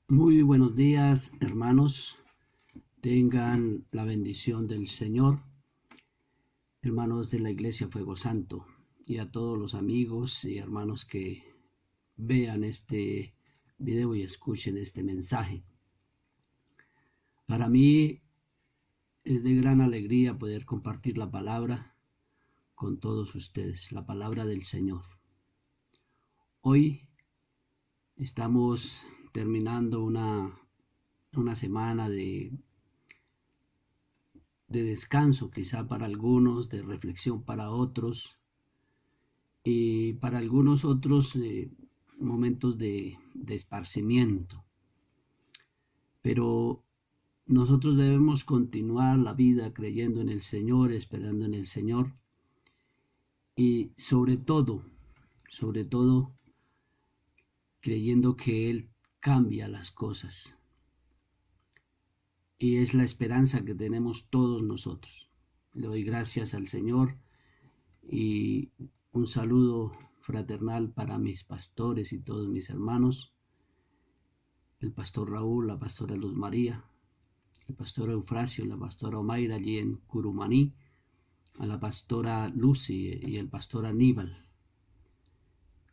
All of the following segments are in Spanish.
Muy buenos días, hermanos. Tengan la bendición del Señor, hermanos de la Iglesia Fuego Santo, y a todos los amigos y hermanos que vean este video y escuchen este mensaje. Para mí es de gran alegría poder compartir la palabra con todos ustedes, la palabra del Señor. Hoy estamos terminando una semana de descanso, quizá para algunos, de reflexión para otros, y para algunos otros momentos de esparcimiento. Pero nosotros debemos continuar la vida creyendo en el Señor, esperando en el Señor, y sobre todo, creyendo que Él cambia las cosas. Y es la esperanza que tenemos todos nosotros. Le doy gracias al Señor y un saludo fraternal para mis pastores y todos mis hermanos, el pastor Raúl, la pastora Luz María, el pastor Eufrasio, la pastora Omaira allí en Curumaní, a la pastora Lucy y el pastor Aníbal.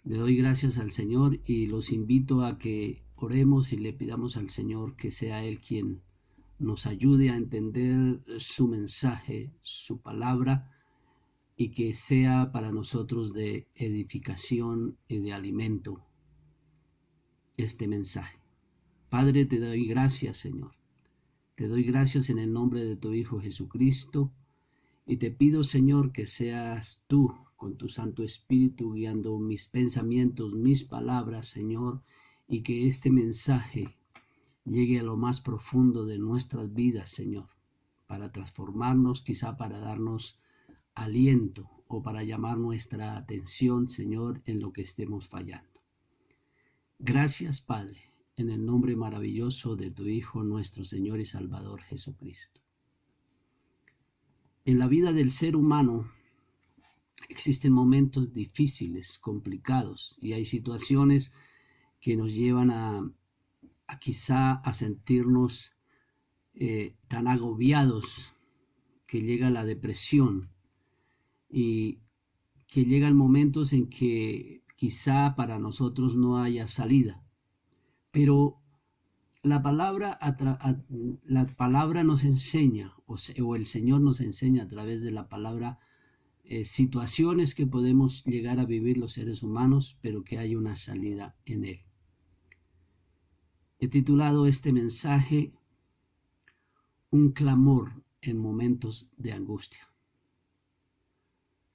Le doy gracias al Señor y los invito a que oremos y le pidamos al Señor que sea Él quien nos ayude a entender su mensaje, su palabra, y que sea para nosotros de edificación y de alimento este mensaje. Padre, te doy gracias, Señor. Te doy gracias en el nombre de tu Hijo Jesucristo y te pido, Señor, que seas tú con tu Santo Espíritu guiando mis pensamientos, mis palabras, Señor, y que este mensaje llegue a lo más profundo de nuestras vidas, Señor, para transformarnos, quizá para darnos aliento o para llamar nuestra atención, Señor, en lo que estemos fallando. Gracias, Padre, en el nombre maravilloso de tu Hijo, nuestro Señor y Salvador Jesucristo. En la vida del ser humano existen momentos difíciles, complicados, y hay situaciones que nos llevan a quizá a sentirnos tan agobiados que llega la depresión y que llegan momentos en que quizá para nosotros no haya salida. Pero la palabra nos enseña, o el Señor nos enseña a través de la palabra, situaciones que podemos llegar a vivir los seres humanos, pero que hay una salida en Él. He titulado este mensaje Un clamor en momentos de angustia.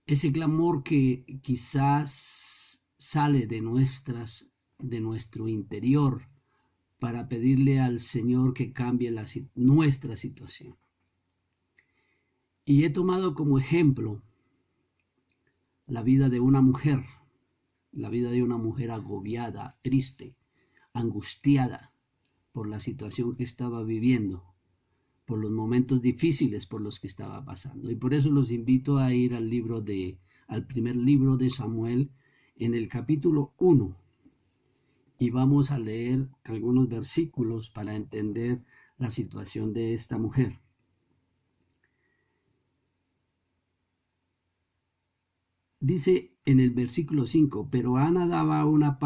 Ese clamor que quizás sale de nuestro interior para pedirle al Señor que cambie nuestra situación. Y he tomado como ejemplo la vida de una mujer agobiada, triste, angustiada por la situación que estaba viviendo, por los momentos difíciles por los que estaba pasando. Y por eso los invito a ir al primer libro de Samuel, en el capítulo 1, y vamos a leer algunos versículos para entender la situación de esta mujer. Dice en el versículo 5, pero a Ana daba una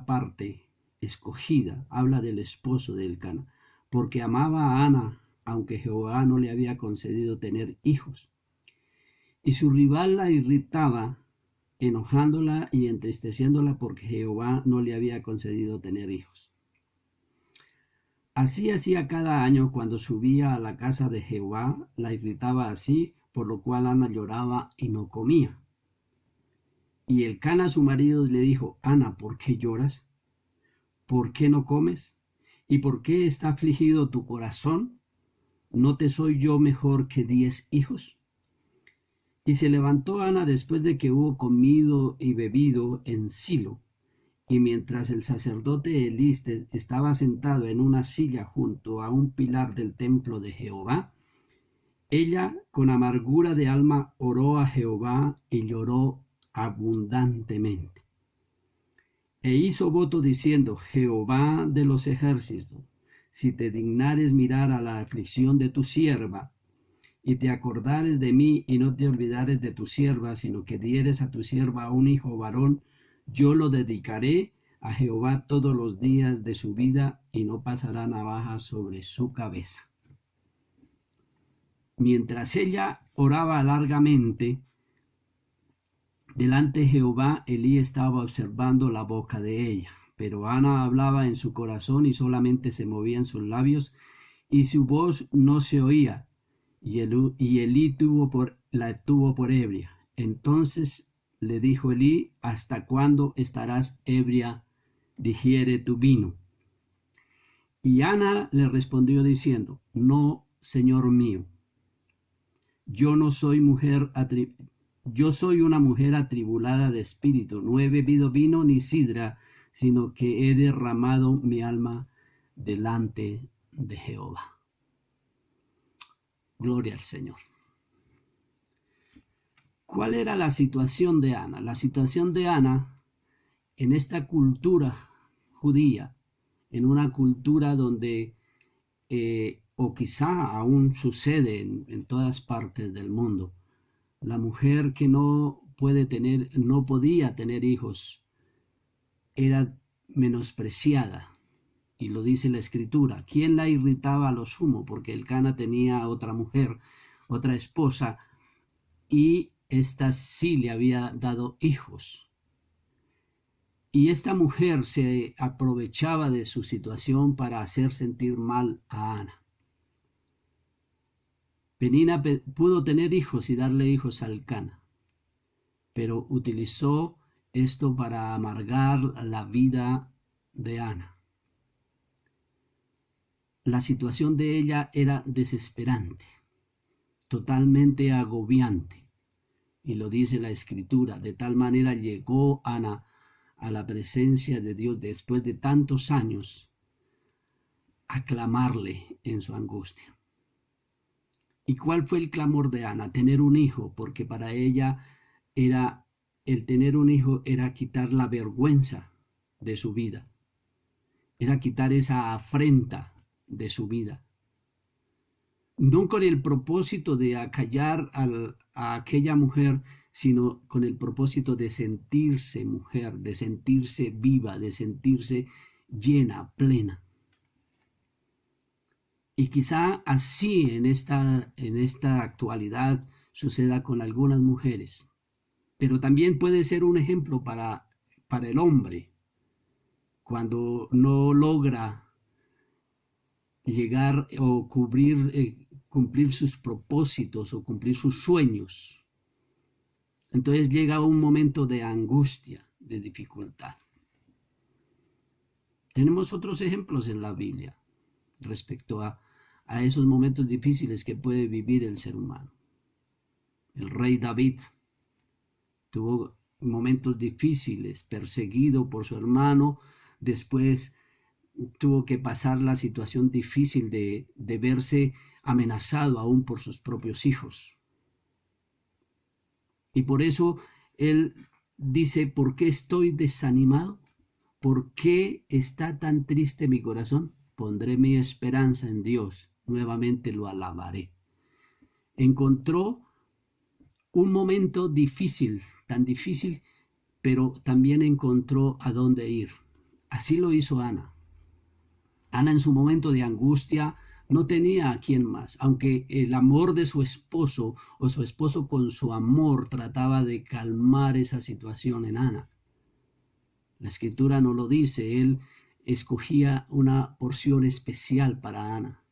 parte escogida, habla del esposo de Elcana, porque amaba a Ana, aunque Jehová no le había concedido tener hijos. Y su rival la irritaba, enojándola y entristeciéndola porque Jehová no le había concedido tener hijos. Así hacía cada año cuando subía a la casa de Jehová, la irritaba así, por lo cual Ana lloraba y no comía. Y Elcana su marido le dijo, Ana, ¿por qué lloras? ¿Por qué no comes? ¿Y por qué está afligido tu corazón? ¿No te soy yo mejor que 10 hijos? Y se levantó Ana después de que hubo comido y bebido en Silo, y mientras el sacerdote Elí estaba sentado en una silla junto a un pilar del templo de Jehová, ella con amargura de alma oró a Jehová y lloró abundantemente. E hizo voto diciendo: Jehová de los ejércitos, si te dignares mirar a la aflicción de tu sierva, y te acordares de mí, y no te olvidares de tu sierva, sino que dieres a tu sierva un hijo varón, yo lo dedicaré a Jehová todos los días de su vida, y no pasará navaja sobre su cabeza. Mientras ella oraba largamente delante de Jehová, Elí estaba observando la boca de ella. Pero Ana hablaba en su corazón y solamente se movían sus labios y su voz no se oía. Y Elí la tuvo por ebria. Entonces le dijo Elí: ¿hasta cuándo estarás ebria? Digiere tu vino. Y Ana le respondió diciendo: no, señor mío, yo soy una mujer atribulada de espíritu, no he bebido vino ni sidra, sino que he derramado mi alma delante de Jehová. Gloria al Señor. ¿Cuál era la situación de Ana? La situación de Ana en esta cultura judía, en una cultura donde, o quizá aún sucede en todas partes del mundo, la mujer que no podía tener hijos, era menospreciada. Y lo dice la Escritura. ¿Quién la irritaba a lo sumo? Porque Elcana tenía otra mujer, otra esposa, y esta sí le había dado hijos. Y esta mujer se aprovechaba de su situación para hacer sentir mal a Ana. Penina pudo tener hijos y darle hijos a Elcana, pero utilizó esto para amargar la vida de Ana. La situación de ella era desesperante, totalmente agobiante, y lo dice la Escritura. De tal manera llegó Ana a la presencia de Dios después de tantos años a clamarle en su angustia. ¿Y cuál fue el clamor de Ana? Tener un hijo, porque para ella el tener un hijo era quitar la vergüenza de su vida, era quitar esa afrenta de su vida. No con el propósito de acallar a aquella mujer, sino con el propósito de sentirse mujer, de sentirse viva, de sentirse llena, plena. Y quizá así en esta actualidad suceda con algunas mujeres, pero también puede ser un ejemplo para el hombre cuando no logra llegar o cumplir sus propósitos o cumplir sus sueños. Entonces llega un momento de angustia, de dificultad. Tenemos otros ejemplos en la Biblia respecto a esos momentos difíciles que puede vivir el ser humano. El rey David tuvo momentos difíciles, perseguido por su hermano, después tuvo que pasar la situación difícil de verse amenazado aún por sus propios hijos. Y por eso él dice: ¿por qué estoy desanimado? ¿Por qué está tan triste mi corazón? Pondré mi esperanza en Dios, nuevamente lo alabaré. Encontró un momento difícil, tan difícil, pero también encontró a dónde ir. Así lo hizo Ana. Ana en su momento de angustia no tenía a quién más, aunque el amor de su esposo o su esposo con su amor trataba de calmar esa situación en Ana. La Escritura no lo dice, él escogía una porción especial para Ana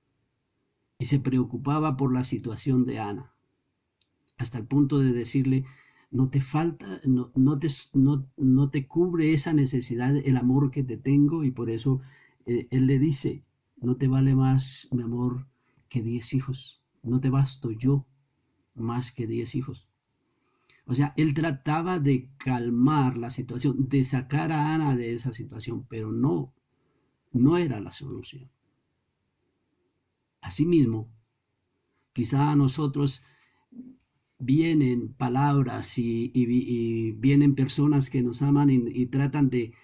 y se preocupaba por la situación de Ana, hasta el punto de decirle: no te falta, no te cubre esa necesidad, el amor que te tengo. Y por eso él le dice: no te vale más, mi amor, que 10 hijos, no te basto yo más que 10 hijos. O sea, él trataba de calmar la situación, de sacar a Ana de esa situación, pero no era la solución. Asimismo, quizá a nosotros vienen palabras y vienen personas que nos aman y tratan de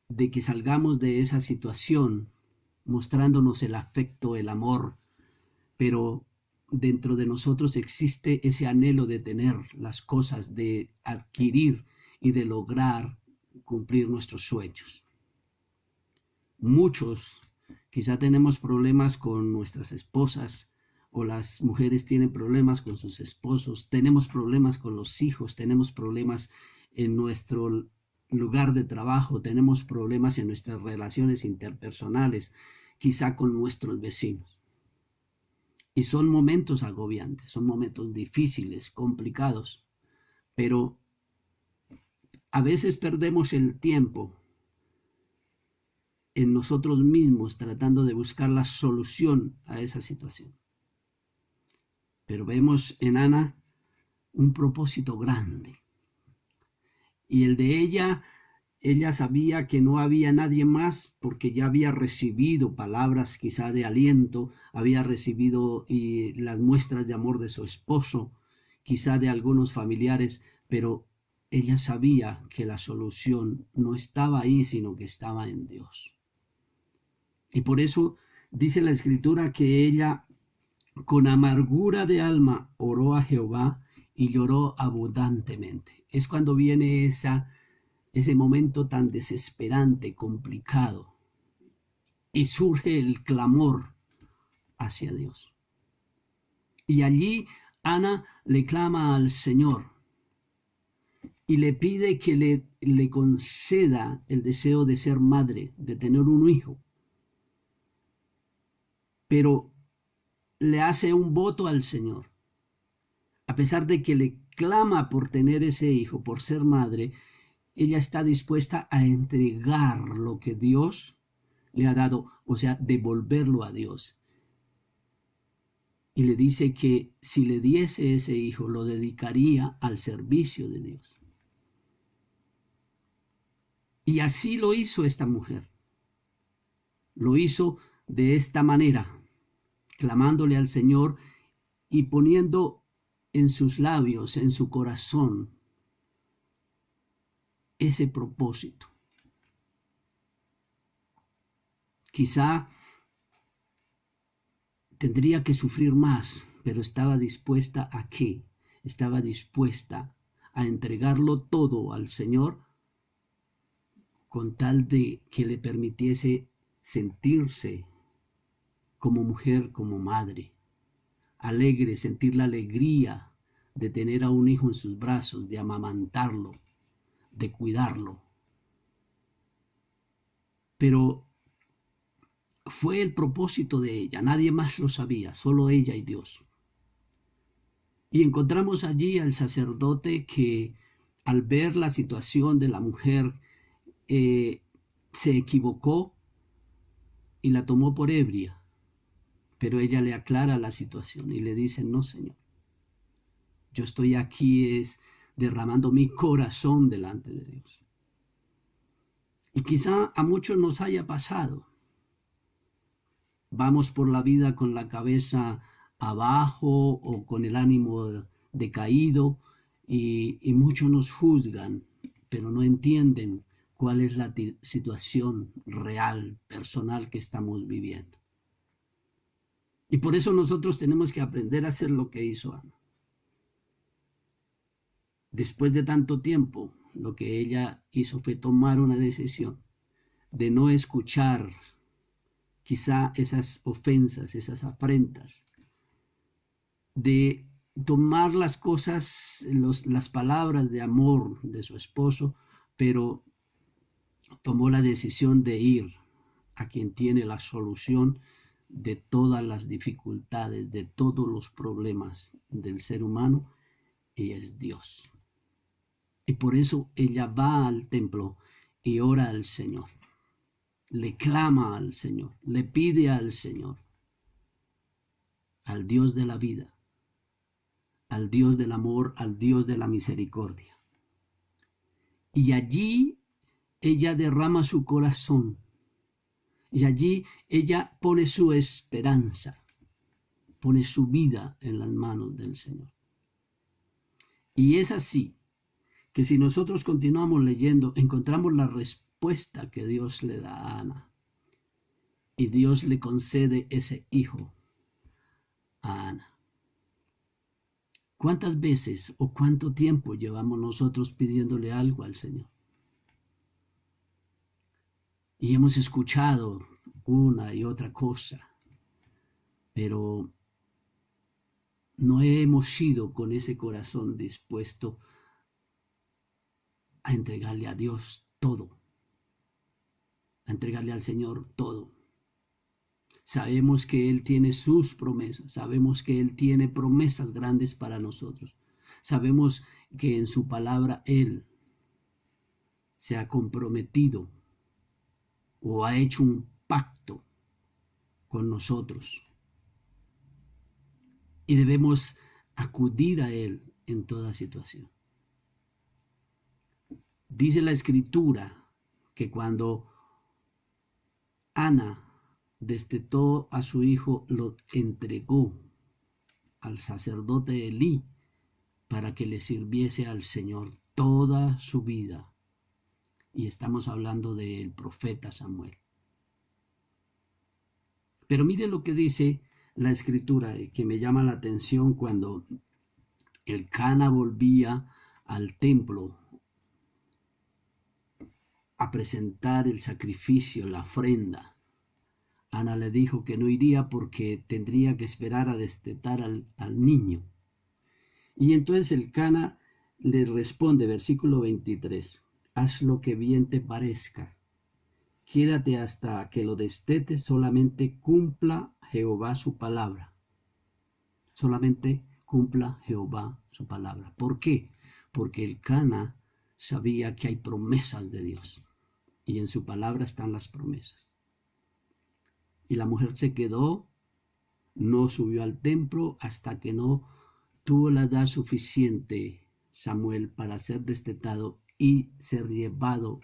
de que salgamos de esa situación mostrándonos el afecto, el amor, pero dentro de nosotros existe ese anhelo de tener las cosas, de adquirir y de lograr cumplir nuestros sueños. Muchos quizá tenemos problemas con nuestras esposas, o las mujeres tienen problemas con sus esposos, tenemos problemas con los hijos, tenemos problemas en nuestro lugar de trabajo, tenemos problemas en nuestras relaciones interpersonales, quizá con nuestros vecinos. Y son momentos agobiantes, son momentos difíciles, complicados, pero a veces perdemos el tiempo en nosotros mismos tratando de buscar la solución a esa situación. Pero vemos en Ana un propósito grande. Y el de ella sabía que no había nadie más porque ya había recibido palabras quizá de aliento, había recibido las muestras de amor de su esposo, quizá de algunos familiares, pero ella sabía que la solución no estaba ahí, sino que estaba en Dios. Y por eso dice la Escritura que ella con amargura de alma oró a Jehová y lloró abundantemente. Es cuando viene ese momento tan desesperante, complicado, y surge el clamor hacia Dios. Y allí Ana le clama al Señor y le pide que le conceda el deseo de ser madre, de tener un hijo. Pero le hace un voto al Señor. A pesar de que le clama por tener ese hijo, por ser madre, ella está dispuesta a entregar lo que Dios le ha dado, o sea, devolverlo a Dios. Y le dice que si le diese ese hijo, lo dedicaría al servicio de Dios. Y así lo hizo esta mujer. Lo hizo de esta manera, clamándole al Señor y poniendo en sus labios, en su corazón, ese propósito. Quizá tendría que sufrir más, pero estaba dispuesta a qué? Estaba dispuesta a entregarlo todo al Señor con tal de que le permitiese sentirse como mujer, como madre, alegre, sentir la alegría de tener a un hijo en sus brazos, de amamantarlo, de cuidarlo. Pero fue el propósito de ella, nadie más lo sabía, solo ella y Dios. Y encontramos allí al sacerdote que al ver la situación de la mujer se equivocó y la tomó por ebria, pero ella le aclara la situación y le dice: no, Señor, yo estoy aquí derramando mi corazón delante de Dios. Y quizá a muchos nos haya pasado. Vamos por la vida con la cabeza abajo o con el ánimo decaído y muchos nos juzgan, pero no entienden cuál es la situación real, personal que estamos viviendo. Y por eso nosotros tenemos que aprender a hacer lo que hizo Ana. Después de tanto tiempo, lo que ella hizo fue tomar una decisión de no escuchar quizá esas ofensas, esas afrentas, de tomar las cosas, las palabras de amor de su esposo, pero tomó la decisión de ir a quien tiene la solución de todas las dificultades, de todos los problemas del ser humano, y es Dios. Y por eso ella va al templo y ora al Señor. Le clama al Señor, le pide al Señor, al Dios de la vida, al Dios del amor, al Dios de la misericordia. Y allí ella derrama su corazón, y allí ella pone su esperanza, pone su vida en las manos del Señor. Y es así que si nosotros continuamos leyendo, encontramos la respuesta respuesta que Dios le da a Ana. Y Dios le concede ese hijo a Ana. ¿Cuántas veces o cuánto tiempo llevamos nosotros pidiéndole algo al Señor? Y hemos escuchado una y otra cosa, pero no hemos ido con ese corazón dispuesto a entregarle a Dios todo, a entregarle al Señor todo. Sabemos que Él tiene sus promesas, sabemos que Él tiene promesas grandes para nosotros. Sabemos que en su palabra Él se ha comprometido o ha hecho un pacto con nosotros. Y debemos acudir a Él en toda situación. Dice la Escritura que cuando Ana destetó a su hijo, lo entregó al sacerdote Elí para que le sirviese al Señor toda su vida. Y estamos hablando del profeta Samuel. Pero mire lo que dice la Escritura, que me llama la atención cuando Elcana volvía al templo a presentar el sacrificio, la ofrenda. Ana le dijo que no iría porque tendría que esperar a destetar al niño. Y entonces Elcana le responde, versículo 23, haz lo que bien te parezca, quédate hasta que lo destetes, solamente cumpla Jehová su palabra. Solamente cumpla Jehová su palabra. ¿Por qué? Porque Elcana sabía que hay promesas de Dios y en su palabra están las promesas. Y la mujer se quedó, no subió al templo hasta que no tuvo la edad suficiente, Samuel, para ser destetado y ser llevado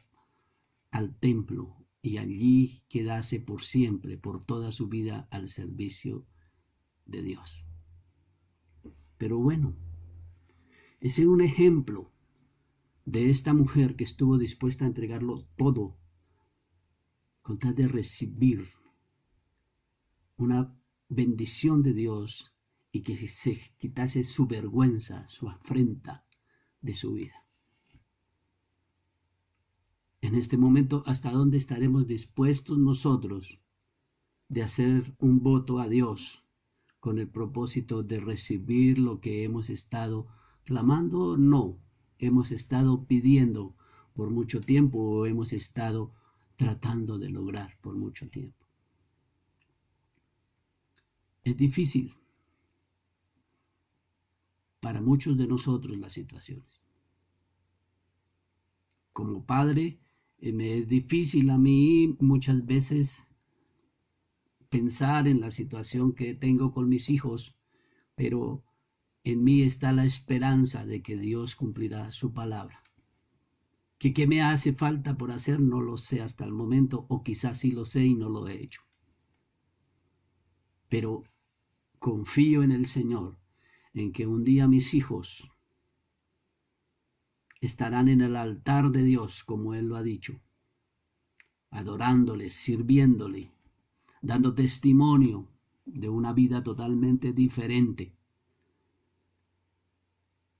al templo y allí quedase por siempre, por toda su vida, al servicio de Dios. Pero bueno, ese es un ejemplo de esta mujer que estuvo dispuesta a entregarlo todo con tal de recibir una bendición de Dios y que se quitase su vergüenza, su afrenta de su vida. En este momento, ¿hasta dónde estaremos dispuestos nosotros de hacer un voto a Dios con el propósito de recibir lo que hemos estado clamando? No, hemos estado pidiendo por mucho tiempo o hemos estado tratando de lograr por mucho tiempo. Es difícil para muchos de nosotros las situaciones. Como padre, me es difícil a mí muchas veces pensar en la situación que tengo con mis hijos, pero en mí está la esperanza de que Dios cumplirá su palabra. Que qué me hace falta por hacer no lo sé hasta el momento, o quizás sí lo sé y no lo he hecho. Pero confío en el Señor, en que un día mis hijos estarán en el altar de Dios, como Él lo ha dicho, adorándole, sirviéndole, dando testimonio de una vida totalmente diferente.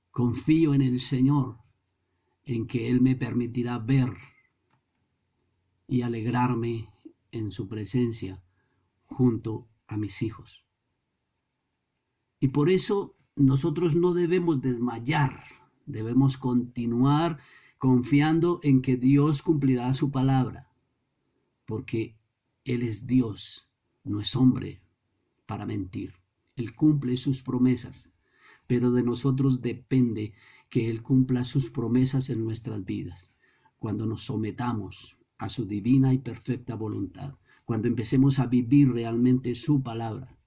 Confío en el Señor, en que Él me permitirá ver y alegrarme en su presencia junto a mis hijos. Y por eso nosotros no debemos desmayar, debemos continuar confiando en que Dios cumplirá su palabra, porque Él es Dios, no es hombre para mentir. Él cumple sus promesas, pero de nosotros depende que Él cumpla sus promesas en nuestras vidas, cuando nos sometamos a su divina y perfecta voluntad, cuando empecemos a vivir realmente su palabra,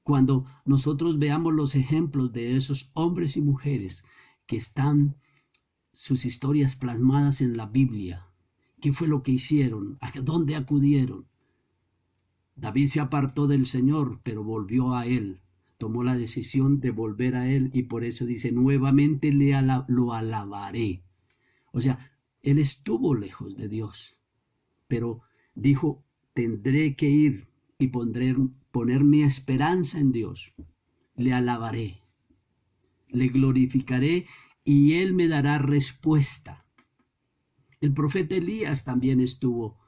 cuando nosotros veamos los ejemplos de esos hombres y mujeres que están sus historias plasmadas en la Biblia. ¿Qué fue lo que hicieron? ¿A dónde acudieron? David se apartó del Señor, pero volvió a Él. Tomó la decisión de volver a Él y por eso dice, nuevamente lo alabaré. O sea, Él estuvo lejos de Dios, pero dijo, tendré que ir y poner mi esperanza en Dios. Le alabaré, le glorificaré y Él me dará respuesta. El profeta Elías también estuvo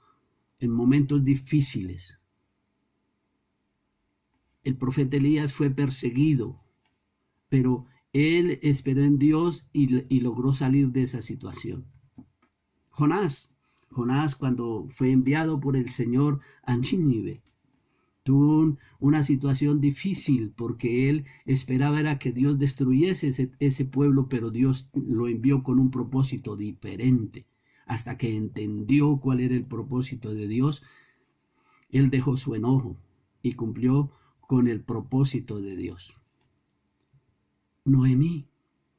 en momentos difíciles. El profeta Elías fue perseguido, pero él esperó en Dios y logró salir de esa situación. Jonás cuando fue enviado por el Señor a Nínive, tuvo una situación difícil porque él esperaba era que Dios destruyese ese pueblo, pero Dios lo envió con un propósito diferente. Hasta que entendió cuál era el propósito de Dios, él dejó su enojo y cumplió con el propósito de Dios. Noemí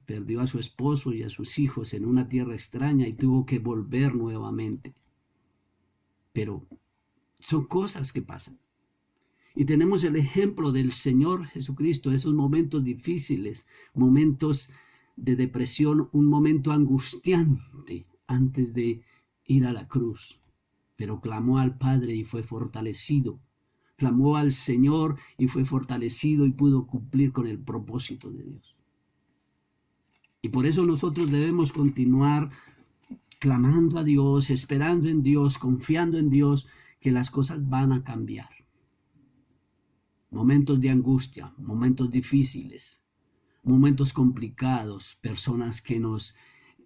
perdió a su esposo y a sus hijos en una tierra extraña y tuvo que volver nuevamente. Pero son cosas que pasan. Y tenemos el ejemplo del Señor Jesucristo, esos momentos difíciles, momentos de depresión, un momento angustiante antes de ir a la cruz. Pero clamó al Padre y fue fortalecido. Clamó al Señor y fue fortalecido y pudo cumplir con el propósito de Dios. Y por eso nosotros debemos continuar clamando a Dios, esperando en Dios, confiando en Dios, que las cosas van a cambiar. Momentos de angustia, momentos difíciles, momentos complicados, personas que nos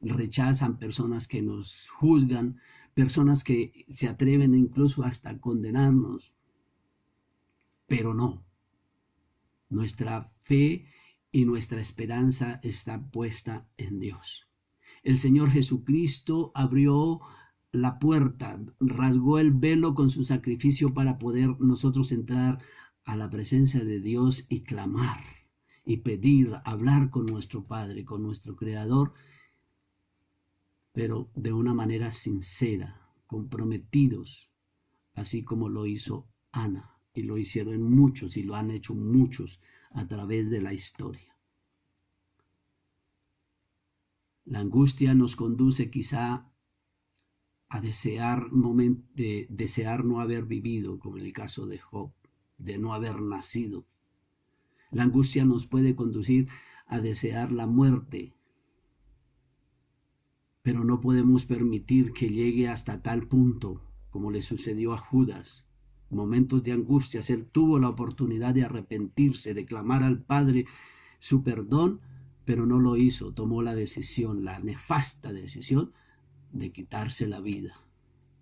rechazan, personas que nos juzgan, personas que se atreven incluso hasta a condenarnos. Pero no, nuestra fe y nuestra esperanza está puesta en Dios. El Señor Jesucristo abrió la puerta, rasgó el velo con su sacrificio para poder nosotros entrar a la presencia de Dios y clamar y pedir, hablar con nuestro Padre, con nuestro Creador, pero de una manera sincera, comprometidos, así como lo hizo Ana, y lo hicieron muchos y lo han hecho muchos a través de la historia. La angustia nos conduce quizá a desear no haber vivido, como en el caso de Job, de no haber nacido. La angustia nos puede conducir a desear la muerte, pero no podemos permitir que llegue hasta tal punto como le sucedió a Judas. Momentos de angustias, él tuvo la oportunidad de arrepentirse, de clamar al Padre su perdón, pero no lo hizo, tomó la decisión, la nefasta decisión de quitarse la vida.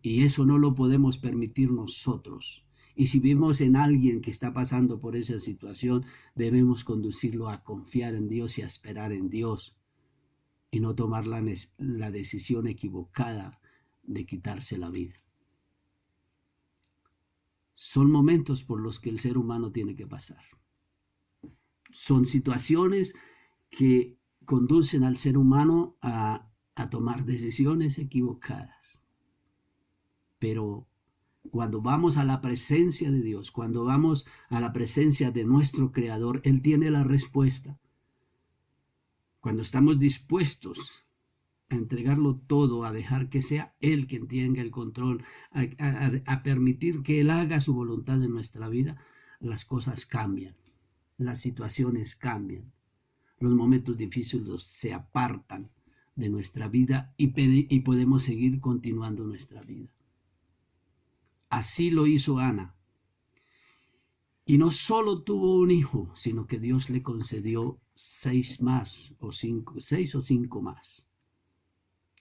Y eso no lo podemos permitir nosotros. Y si vemos en alguien que está pasando por esa situación, debemos conducirlo a confiar en Dios y a esperar en Dios y no tomar la decisión equivocada de quitarse la vida. Son momentos por los que el ser humano tiene que pasar. Son situaciones que conducen al ser humano a tomar decisiones equivocadas. Pero cuando vamos a la presencia de Dios, cuando vamos a la presencia de nuestro Creador, Él tiene la respuesta. Cuando estamos dispuestos a entregarlo todo, a dejar que sea Él quien tenga el control, a permitir que Él haga su voluntad en nuestra vida, las cosas cambian, las situaciones cambian, los momentos difíciles se apartan de nuestra vida y podemos seguir continuando nuestra vida. Así lo hizo Ana. Y no solo tuvo un hijo, sino que Dios le concedió 6 o 5 más.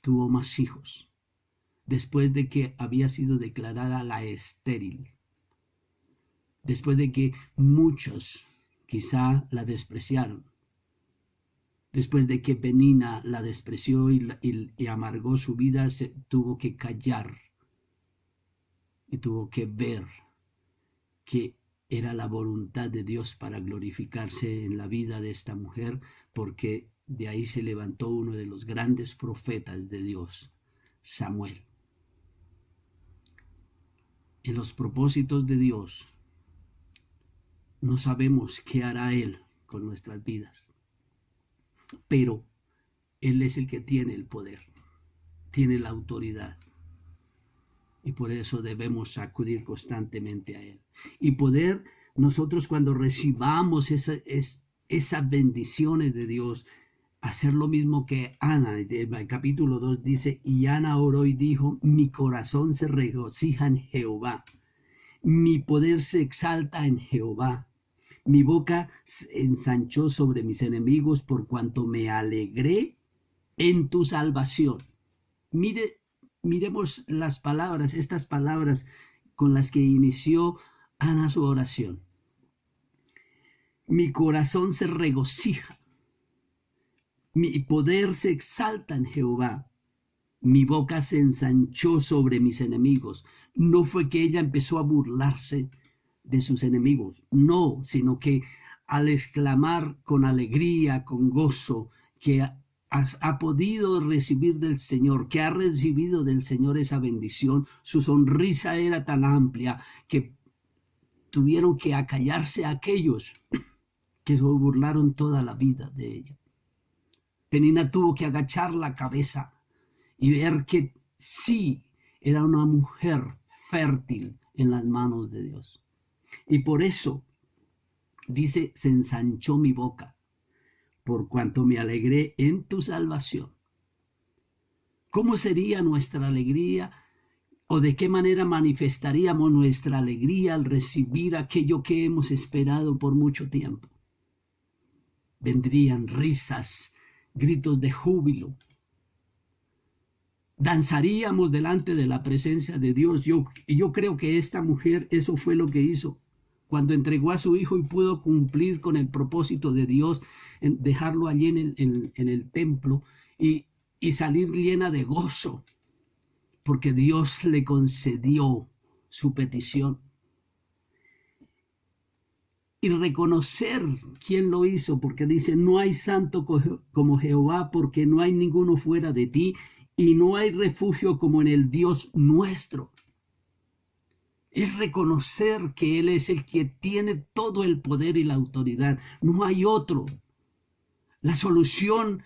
Tuvo más hijos, después de que había sido declarada la estéril, después de que muchos quizá la despreciaron, después de que Penina la despreció y amargó su vida, se tuvo que callar y tuvo que ver que era la voluntad de Dios para glorificarse en la vida de esta mujer, porque de ahí se levantó uno de los grandes profetas de Dios, Samuel. En los propósitos de Dios no sabemos qué hará Él con nuestras vidas, pero Él es el que tiene el poder. tiene la autoridad. Y por eso debemos acudir constantemente a Él. Y poder nosotros, cuando recibamos esas bendiciones de Dios, hacer lo mismo que Ana. El capítulo 2 dice, y Ana oró y dijo, mi corazón se regocija en Jehová, mi poder se exalta en Jehová, mi boca se ensanchó sobre mis enemigos por cuanto me alegré en tu salvación. Miremos las palabras, estas palabras con las que inició Ana su oración. Mi corazón se regocija, mi poder se exalta en Jehová, mi boca se ensanchó sobre mis enemigos. No fue que ella empezó a burlarse de sus enemigos, no, sino que al exclamar con alegría, con gozo, que ha podido recibir del Señor, que ha recibido del Señor esa bendición, su sonrisa era tan amplia que tuvieron que acallarse a aquellos que se burlaron toda la vida de ella. Penina tuvo que agachar la cabeza y ver que sí era una mujer fértil en las manos de Dios. Y por eso dice, se ensanchó mi boca, por cuanto me alegré en tu salvación. ¿Cómo sería nuestra alegría o de qué manera manifestaríamos nuestra alegría al recibir aquello que hemos esperado por mucho tiempo? Vendrían risas, gritos de júbilo. Danzaríamos delante de la presencia de Dios. Yo creo que esta mujer eso fue lo que hizo cuando entregó a su hijo y pudo cumplir con el propósito de Dios, en dejarlo allí en el templo y salir llena de gozo, porque Dios le concedió su petición. Y reconocer quién lo hizo, porque dice, no hay santo como Jehová, porque no hay ninguno fuera de ti, y no hay refugio como en el Dios nuestro. Es reconocer que Él es el que tiene todo el poder y la autoridad. No hay otro. La solución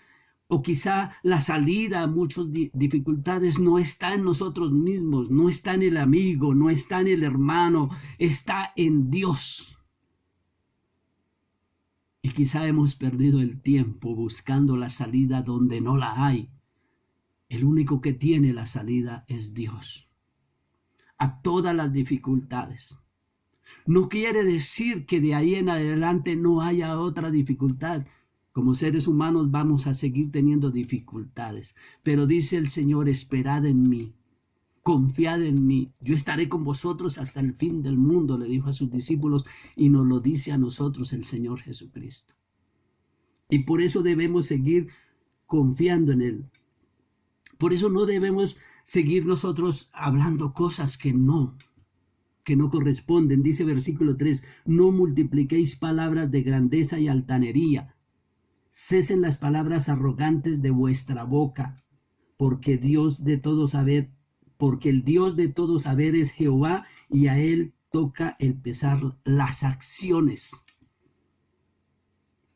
o quizá la salida a muchas dificultades no está en nosotros mismos, no está en el amigo, no está en el hermano, está en Dios. Y quizá hemos perdido el tiempo buscando la salida donde no la hay. El único que tiene la salida es Dios. A todas las dificultades. No quiere decir que de ahí en adelante no haya otra dificultad. Como seres humanos vamos a seguir teniendo dificultades. Pero dice el Señor, esperad en mí, confiad en mí. Yo estaré con vosotros hasta el fin del mundo, le dijo a sus discípulos, y nos lo dice a nosotros el Señor Jesucristo. Y por eso debemos seguir confiando en Él. Por eso no debemos seguir nosotros hablando cosas que no corresponden. Dice versículo 3, no multipliquéis palabras de grandeza y altanería. Cesen las palabras arrogantes de vuestra boca, porque el Dios de todo saber es Jehová, y a Él toca el pesar las acciones.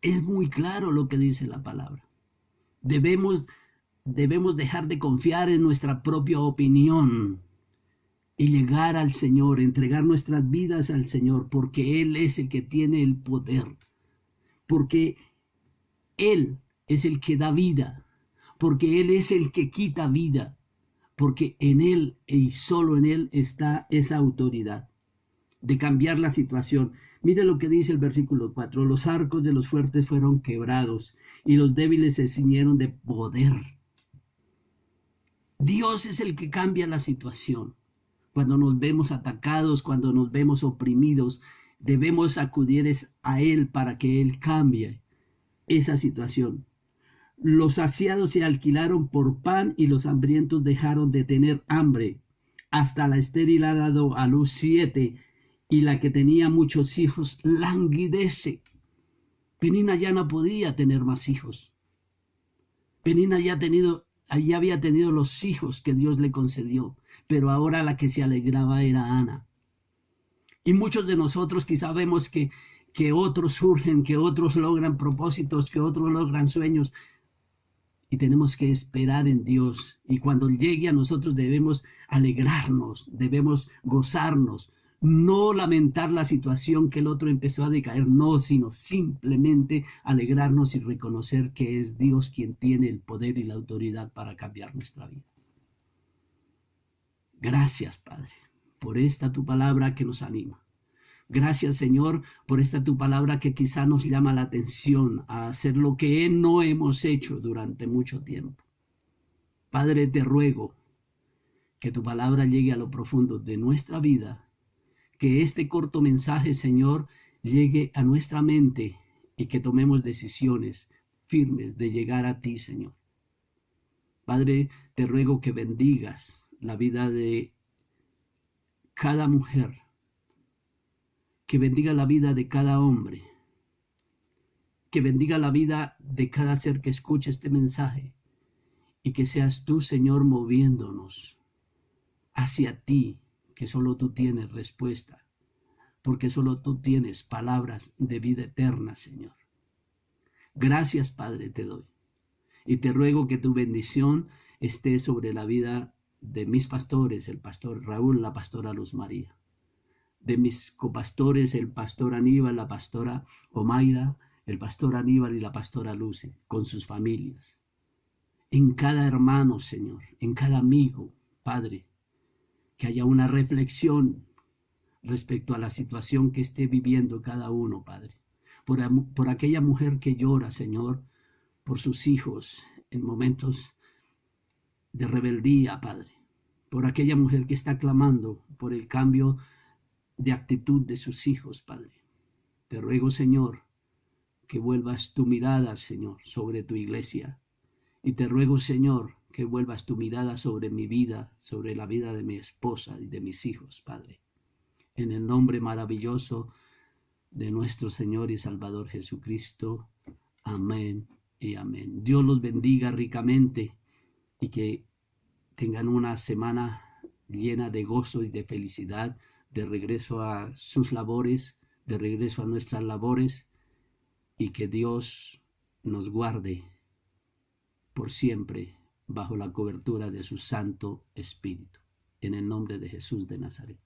Es muy claro lo que dice la palabra. Debemos dejar de confiar en nuestra propia opinión y llegar al Señor, entregar nuestras vidas al Señor, porque Él es el que tiene el poder, porque Él es el que da vida, porque Él es el que quita vida, porque en Él y solo en Él está esa autoridad de cambiar la situación. Mire lo que dice el versículo 4, los arcos de los fuertes fueron quebrados y los débiles se ciñeron de poder. Dios es el que cambia la situación. Cuando nos vemos atacados, cuando nos vemos oprimidos, debemos acudir a Él para que Él cambie esa situación. Los saciados se alquilaron por pan y los hambrientos dejaron de tener hambre. Hasta la estéril ha dado a luz 7 y la que tenía muchos hijos languidece. Penina ya no podía tener más hijos. Penina ya había tenido los hijos que Dios le concedió, pero ahora la que se alegraba era Ana. Y muchos de nosotros quizá vemos que otros surgen, que otros logran propósitos, que otros logran sueños, y tenemos que esperar en Dios. Y cuando llegue a nosotros debemos alegrarnos, debemos gozarnos, no lamentar la situación que el otro empezó a decaer, no, sino simplemente alegrarnos y reconocer que es Dios quien tiene el poder y la autoridad para cambiar nuestra vida. Gracias, Padre, por esta tu palabra que nos anima. Gracias, Señor, por esta tu palabra que quizá nos llama la atención a hacer lo que no hemos hecho durante mucho tiempo. Padre, te ruego que tu palabra llegue a lo profundo de nuestra vida, que este corto mensaje, Señor, llegue a nuestra mente y que tomemos decisiones firmes de llegar a ti, Señor. Padre, te ruego que bendigas la vida de cada mujer, que bendiga la vida de cada hombre, que bendiga la vida de cada ser que escuche este mensaje y que seas tú, Señor, moviéndonos hacia ti, que solo tú tienes respuesta, porque solo tú tienes palabras de vida eterna, Señor. Gracias, Padre, te doy. Y te ruego que tu bendición esté sobre la vida de mis pastores, el pastor Raúl, la pastora Luz María, de mis copastores, el pastor Aníbal, la pastora Omaira, el pastor Aníbal y la pastora Luce, con sus familias. En cada hermano, Señor, en cada amigo, Padre, que haya una reflexión respecto a la situación que esté viviendo cada uno, Padre. Por aquella mujer que llora, Señor, por sus hijos en momentos de rebeldía, Padre. Por aquella mujer que está clamando por el cambio de actitud de sus hijos, Padre. Te ruego, Señor, que vuelvas tu mirada, Señor, sobre tu iglesia. Y te ruego, Señor, que vuelvas tu mirada sobre mi vida, sobre la vida de mi esposa y de mis hijos, Padre. En el nombre maravilloso de nuestro Señor y Salvador Jesucristo. Amén y amén. Dios los bendiga ricamente y que tengan una semana llena de gozo y de felicidad, de regreso a sus labores, de regreso a nuestras labores, y que Dios nos guarde por siempre bajo la cobertura de su Santo Espíritu. En el nombre de Jesús de Nazaret.